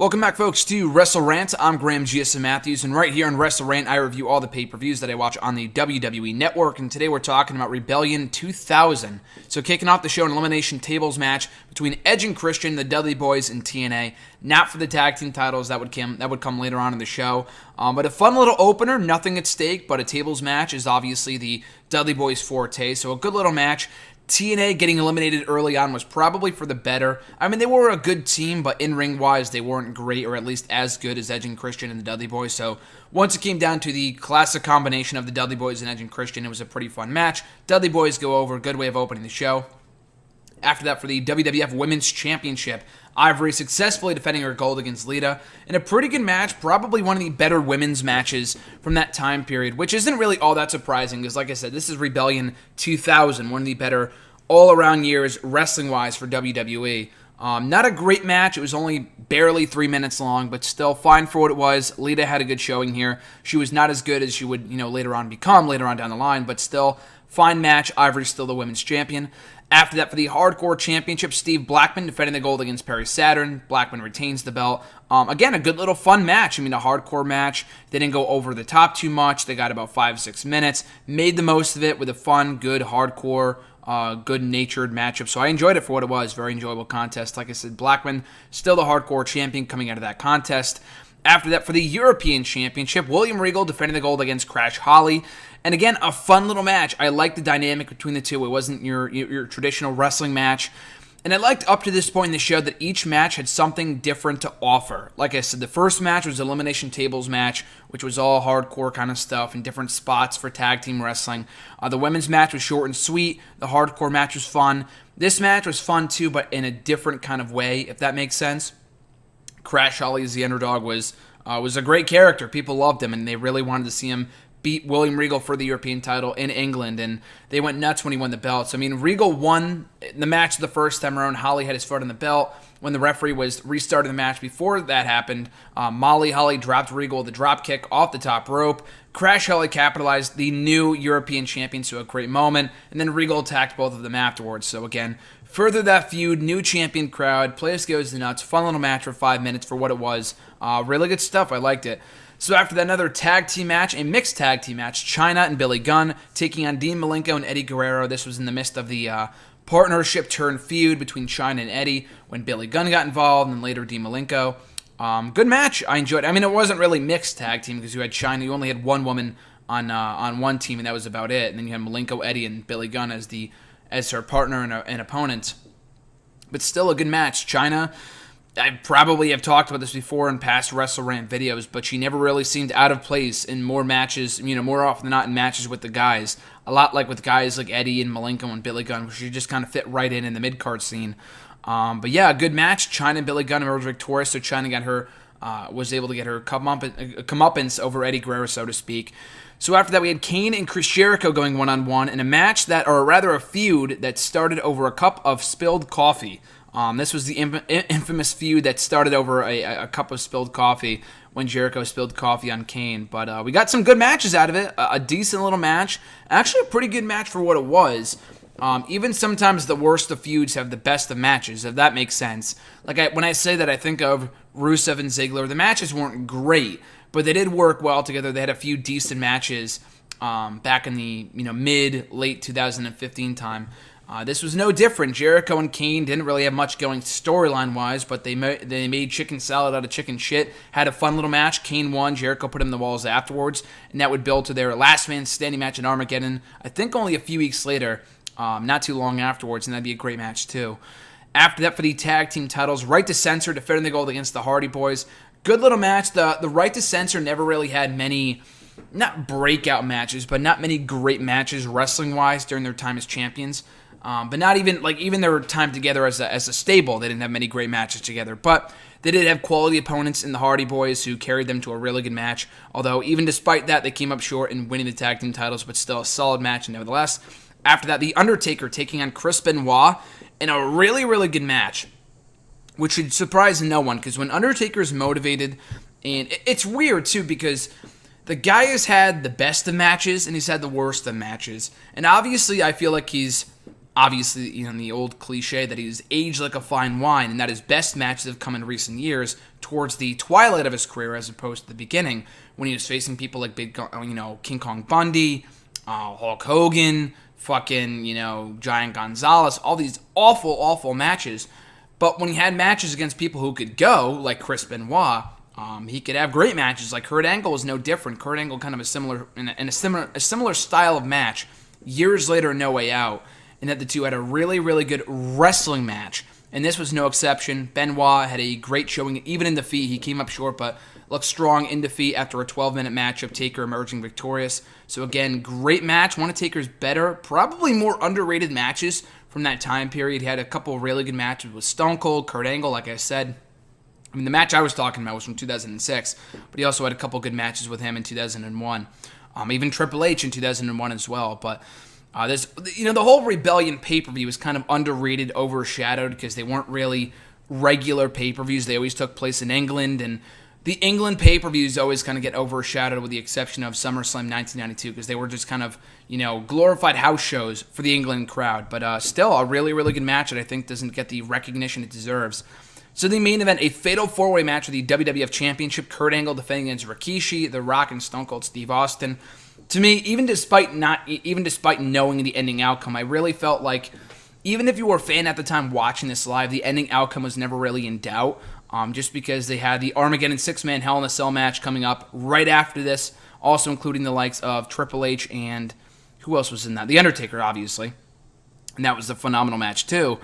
Welcome back, folks, to WrestleRant. I'm Graham GSM Matthews, and right here on WrestleRant, I review all the pay-per-views that I watch on the WWE Network, and today we're talking about Rebellion 2000. So kicking off the show, an elimination tables match between Edge and Christian, the Dudley Boyz, and TNA. Not for the tag team titles, that would come later on in the show. But a fun little opener, nothing at stake, but a tables match is obviously the Dudley Boyz forte, so a good little match. TNA getting eliminated early on was probably for the better. I mean, they were a good team, but in-ring wise, they weren't great, or at least as good as Edge and Christian and the Dudley Boyz. So once it came down to the classic combination of the Dudley Boyz and Edge and Christian, it was a pretty fun match. Dudley Boyz go over, good way of opening the show. After that, for the WWF Women's Championship, Ivory successfully defending her gold against Lita in a pretty good match, probably one of the better women's matches from that time period, which isn't really all that surprising because, like I said, this is Rebellion 2000, one of the better all-around years wrestling-wise for WWE. Not a great match. It was only barely 3 minutes long, but still fine for what it was. Lita had a good showing here. She was not as good as she would, later on become later on down the line, but still fine match. Ivory's still the women's champion. After that, for the Hardcore Championship, Steve Blackman defending the gold against Perry Saturn. Blackman retains the belt. Again, a good little fun match. I mean, a hardcore match. They didn't go over the top too much. They got about 5-6 minutes. Made the most of it with a fun, good, hardcore, good-natured matchup. So I enjoyed it for what it was. Very enjoyable contest. Like I said, Blackman still the Hardcore Champion coming out of that contest. After that, for the European Championship, William Regal defending the gold against Crash Holly. And again, a fun little match. I liked the dynamic between the two. It wasn't your traditional wrestling match. And I liked up to this point in the show that each match had something different to offer. Like I said, the first match was an Elimination Tables match, which was all hardcore kind of stuff and different spots for tag team wrestling. The women's match was short and sweet. The hardcore match was fun. This match was fun too, but in a different kind of way, if that makes sense. Crash Holly as the underdog was a great character. People loved him, and they really wanted to see him beat William Regal for the European title in England, and they went nuts when he won the belt. So, I mean, Regal won the match the first time around. Holly had his foot on the belt. When the referee was restarting the match before that happened, Molly Holly dropped Regal with a drop kick off the top rope. Crash Holly capitalized the new European champion to a great moment, and then Regal attacked both of them afterwards. So, again, further that feud, new champion crowd, place goes nuts, fun little match for 5 minutes for what it was. Really good stuff. I liked it. So after that, another tag team match, a mixed tag team match, Chyna and Billy Gunn taking on Dean Malenko and Eddie Guerrero. This was in the midst of the partnership turned feud between Chyna and Eddie when Billy Gunn got involved and later Dean Malenko. Good match. I enjoyed it. I mean, it wasn't really mixed tag team because you had Chyna. You only had one woman on one team, and that was about it. And then you had Malenko, Eddie, and Billy Gunn as her partner and opponent. But still a good match. Chyna, I probably have talked about this before in past WrestleRant videos, but she never really seemed out of place in more matches, more often than not in matches with the guys. A lot like with guys like Eddie and Malenko and Billy Gunn, where she just kind of fit right in the mid-card scene. But yeah, a good match. Chyna and Billy Gunn emerged victorious, so Chyna got her, was able to get her comeuppance over Eddie Guerrero, so to speak. So after that, we had Kane and Chris Jericho going one-on-one in a match or rather a feud that started over a cup of spilled coffee. This was the infamous feud that started over a cup of spilled coffee when Jericho spilled coffee on Kane. But we got some good matches out of it. A decent little match. Actually, a pretty good match for what it was. Even sometimes the worst of feuds have the best of matches, if that makes sense. When I say that, I think of Rusev and Ziggler. The matches weren't great, but they did work well together. They had a few decent matches back in the mid-late 2015 time. This was no different. Jericho and Kane didn't really have much going storyline-wise, but they made chicken salad out of chicken shit. Had a fun little match. Kane won. Jericho put him in the walls afterwards, and that would build to their last man standing match in Armageddon, I think only a few weeks later, not too long afterwards, and that'd be a great match too. After that, for the tag team titles, Right to Censor defending the gold against the Hardy Boys. Good little match. The Right to Censor never really had many, not breakout matches, but not many great matches wrestling-wise during their time as champions. But not even their time together as a stable, they didn't have many great matches together. But they did have quality opponents in the Hardy Boys who carried them to a really good match. Although even despite that, they came up short in winning the tag team titles, but still a solid match nevertheless. After that, The Undertaker taking on Chris Benoit in a really, really good match, which should surprise no one because when Undertaker's motivated, and it's weird too because the guy has had the best of matches and he's had the worst of matches. And obviously, I feel like he's Obviously, the old cliche that he's aged like a fine wine, and that his best matches have come in recent years towards the twilight of his career as opposed to the beginning when he was facing people like King Kong Bundy, Hulk Hogan, fucking, Giant Gonzalez, all these awful, awful matches. But when he had matches against people who could go, like Chris Benoit, he could have great matches. Like Kurt Angle is no different. Kurt Angle kind of a similar style of match. Years later, No Way Out, and that the two had a really, really good wrestling match. And this was no exception. Benoit had a great showing, even in defeat. He came up short, but looked strong in defeat after a 12-minute matchup, Taker emerging victorious. So again, great match. One of Taker's better, probably more underrated matches from that time period. He had a couple of really good matches with Stone Cold, Kurt Angle, like I said. The match I was talking about was from 2006, but he also had a couple good matches with him in 2001. Even Triple H in 2001 as well. But the whole Rebellion pay-per-view was kind of underrated, overshadowed, because they weren't really regular pay-per-views. They always took place in England, and the England pay-per-views always kind of get overshadowed with the exception of SummerSlam 1992, because they were just kind of, glorified house shows for the England crowd. But still, a really, really good match that I think doesn't get the recognition it deserves. So the main event, a fatal four-way match for the WWF Championship, Kurt Angle defending against Rikishi, The Rock, and Stone Cold Steve Austin. To me, even despite knowing the ending outcome, I really felt like, even if you were a fan at the time watching this live, the ending outcome was never really in doubt, just because they had the Armageddon six-man Hell in a Cell match coming up right after this, also including the likes of Triple H and who else was in that? The Undertaker, obviously, and that was a phenomenal match too.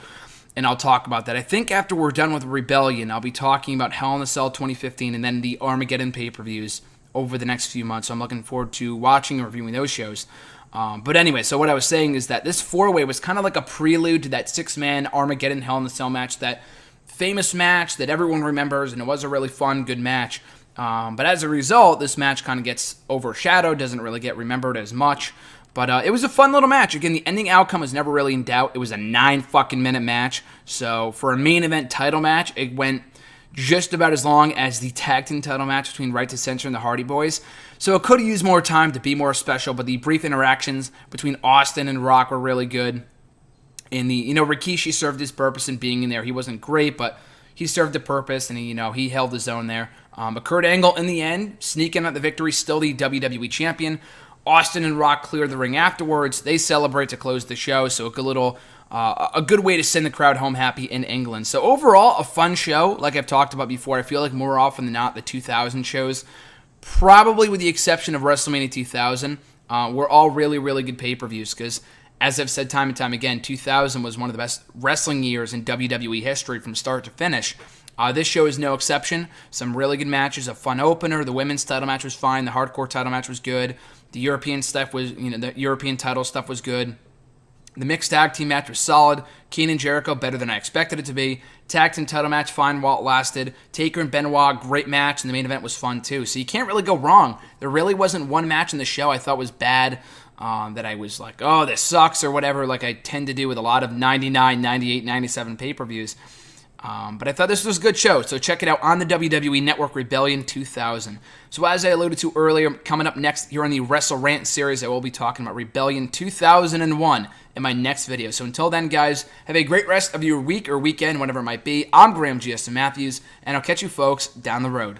And I'll talk about that. I think after we're done with Rebellion, I'll be talking about Hell in a Cell 2015 and then the Armageddon pay-per-views over the next few months. So I'm looking forward to watching and reviewing those shows. But anyway, so what I was saying is that this four-way was kind of like a prelude to that six-man Armageddon Hell in a Cell match, that famous match that everyone remembers, and it was a really fun, good match. But as a result, this match kind of gets overshadowed, doesn't really get remembered as much. But it was a fun little match. Again, the ending outcome was never really in doubt. It was a 9-fucking-minute match. So for a main event title match, it went just about as long as the tag team title match between Right to Censor and the Hardy Boys. So it could have used more time to be more special, but the brief interactions between Austin and Rock were really good. And Rikishi served his purpose in being in there. He wasn't great, but he served a purpose, and he held his own there. But Kurt Angle, in the end, sneaking out the victory, still the WWE champion. Austin and Rock cleared the ring afterwards. They celebrate to close the show, so a good way to send the crowd home happy in England. So overall, a fun show. Like I've talked about before, I feel like more often than not, the 2000 shows, probably with the exception of WrestleMania 2000, were all really, really good pay-per-views, because as I've said time and time again, 2000 was one of the best wrestling years in WWE history from start to finish. This show is no exception. Some really good matches, a fun opener. The women's title match was fine. The hardcore title match was good. The European stuff was, the European title stuff was good. The mixed tag team match was solid. Kane and Jericho, better than I expected it to be. Tag team title match, fine while it lasted. Taker and Benoit, great match, and the main event was fun too. So you can't really go wrong. There really wasn't one match in the show I thought was bad, that I was like, oh, this sucks or whatever, like I tend to do with a lot of 99, 98, 97 pay-per-views. But I thought this was a good show, so check it out on the WWE Network, Rebellion 2000. So as I alluded to earlier, coming up next here on the WrestleRant series, I will be talking about Rebellion 2001 in my next video. So until then, guys, have a great rest of your week or weekend, whatever it might be. I'm Graham G.S. Matthews, and I'll catch you folks down the road.